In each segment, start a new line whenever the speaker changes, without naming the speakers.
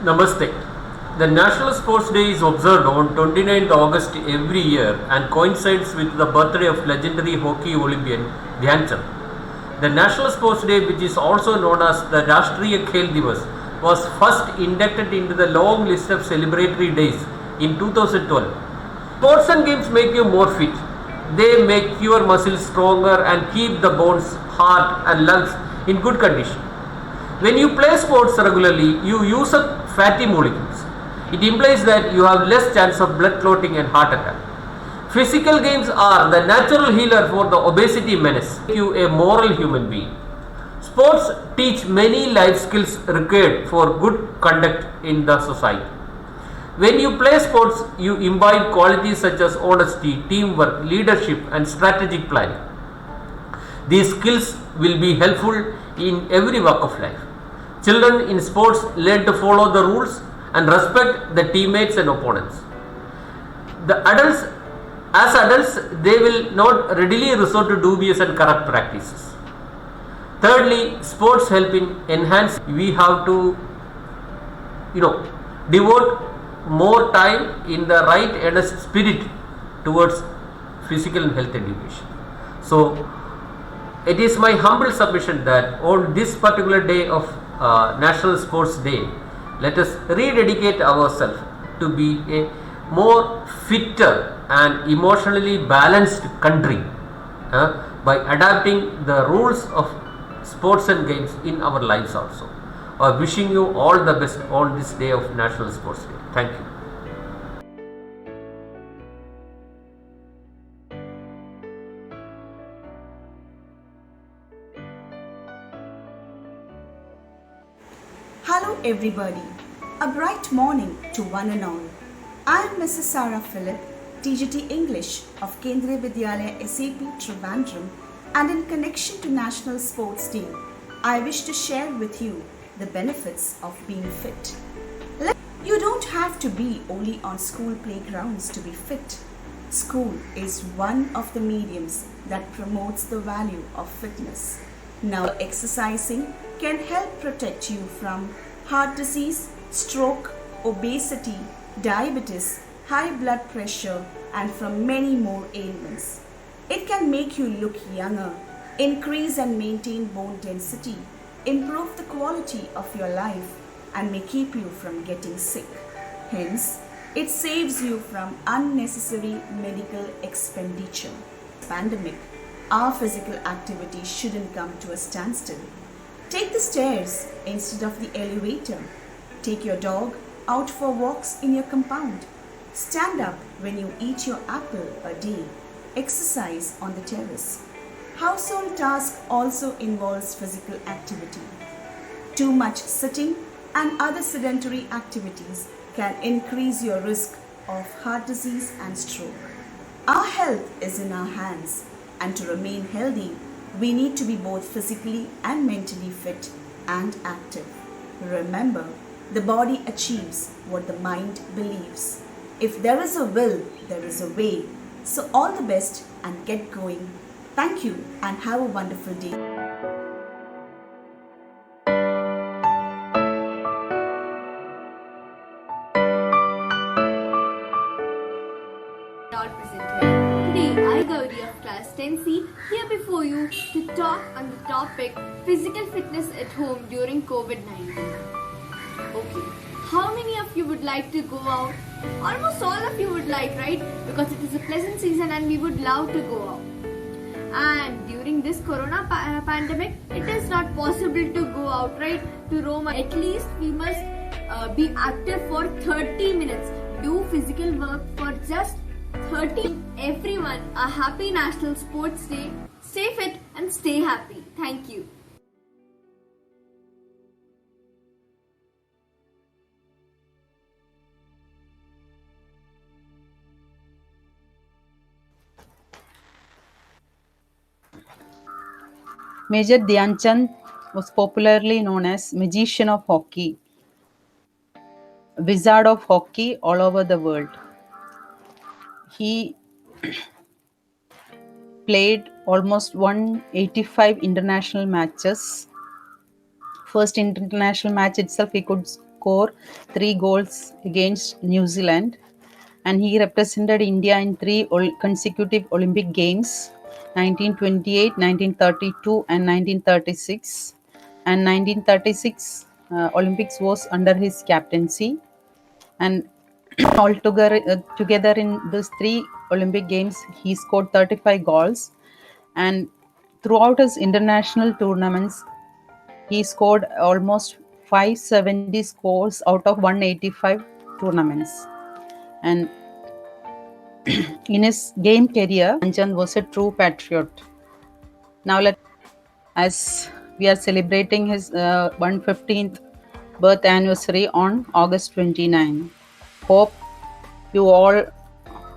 Namaste. The National Sports Day is observed on 29th August every year and coincides with the birthday of legendary hockey Olympian Dhyan Chand. The National Sports Day, which is also known as the Rashtriya Khel Divas, was first inducted into the long list of celebratory days in 2012. Sports and games make you more fit. They make your muscles stronger and keep the bones, heart, and lungs in good condition. When you play sports regularly, you use up fatty molecules. It implies that you have less chance of blood clotting and heart attack. Physical games are the natural healer for the obesity menace, make you a moral human being. Sports teach many life skills required for good conduct in the society. When you play sports, you imbibe qualities such as honesty, teamwork, leadership, and strategic planning. These skills will be helpful in every walk of life. Children in sports learn to follow the rules and respect the teammates and opponents. As adults, they will not readily resort to dubious and corrupt practices. Thirdly, sports help in enhance. We have to, devote more time in the right earnest spirit towards physical and health education. So, it is my humble submission that on this particular day of National Sports Day, let us rededicate ourselves to be a more fitter and emotionally balanced country by adapting the rules of sports and games in our lives also. Wishing you all the best on this day of National Sports Day. Thank you.
Hello everybody. A bright morning to one and all. I am Mrs. Sarah Philip, TGT English of Kendriya Vidyalaya SAP Trivandrum, and in connection to National Sports Day, I wish to share with you the benefits of being fit. You don't have to be only on school playgrounds to be fit. School is one of the mediums that promotes the value of fitness. Now, exercising can help protect you from heart disease, stroke, obesity, diabetes, high blood pressure, and from many more ailments. It can make you look younger, increase and maintain bone density, improve the quality of your life, and may keep you from getting sick. Hence, it saves you from unnecessary medical expenditure. Pandemic, our physical activity shouldn't come to a standstill. Take the stairs instead of the elevator. Take your dog out for walks in your compound. Stand up when you eat your apple a day. Exercise on the terrace. Household task also involves physical activity. Too much sitting and other sedentary activities can increase your risk of heart disease and stroke. Our health is in our hands, and to remain healthy, we need to be both physically and mentally fit and active. Remember, the body achieves what the mind believes. If there is a will, there is a way. So all the best and get going. Thank you and have a wonderful day.
All present here. Today, I, Gauri of class 10C, here before you to talk on the topic physical fitness at home during COVID-19. Okay, how many of you would like to go out? Almost all of you would like, right? Because it is a pleasant season and we would love to go out. And during this corona pandemic, it is not possible to go out, right? To roam. At least we must be active for 30 minutes. Do physical work for just 30. Everyone, a happy National Sports Day. Stay fit and stay happy. Thank you.
Major Dhyan Chand was popularly known as magician of hockey, wizard of hockey all over the world. He played almost 185 international matches. First international match itself, he could score 3 goals against New Zealand, and he represented India in 3 consecutive Olympic Games, 1928, 1932 and 1936. And 1936 Olympics was under his captaincy, and together in these 3 Olympic Games he scored 35 goals, and throughout his international tournaments he scored almost 570 scores out of 185 tournaments. And in his game career, Dhyanchand was a true patriot. Now, as we are celebrating his 115th birth anniversary on August 29. Hope you all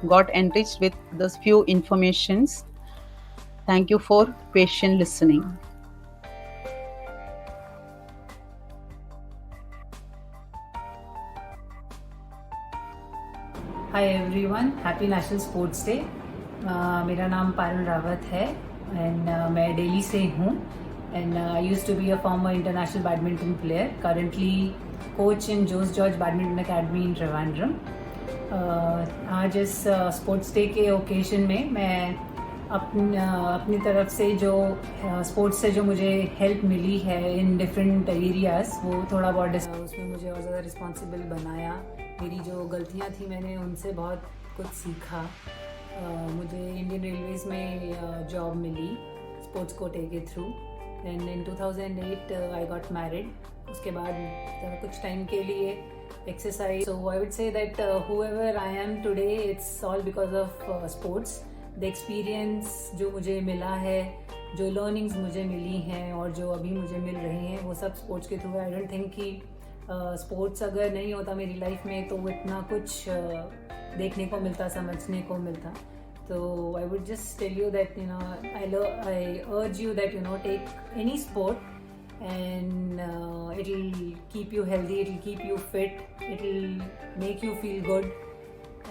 got enriched with those few informations. Thank you for patient listening.
Hi everyone, happy national sports day. मेरा नाम पारुल रावत है and मैं दिल्ली से हूँ and I used to be a former international badminton player, currently coach in Jose George badminton academy in Trivandrum. आज इस sports day के occasion में मैं अपनी तरफ से जो स्पोर्ट्स से जो मुझे हेल्प मिली है इन डिफरेंट एरियाज़, वो थोड़ा बहुत उसमें मुझे और ज़्यादा रिस्पॉन्सिबल बनाया। मेरी जो गलतियाँ थी मैंने उनसे बहुत कुछ सीखा। मुझे इंडियन रेलवेज़ में जॉब मिली स्पोर्ट्स कोटे के through and in 2008 I got married. उसके बाद कुछ टाइम के लिए exercise, so I would say that whoever I am today it's all because of sports. The experience जो मुझे मिला है, जो लर्निंग्स मुझे मिली हैं और जो अभी मुझे मिल रही हैं, वो सब स्पोर्ट्स के थ्रू। आई डोंट थिंक कि स्पोर्ट्स अगर नहीं होता मेरी लाइफ में तो इतना कुछ देखने को मिलता, समझने को मिलता। तो I would just tell you that I urge you that take any sport and it will keep you healthy, it will keep you fit, it will make you feel good,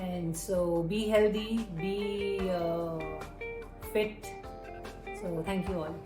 and so be healthy, be fit. So thank you all.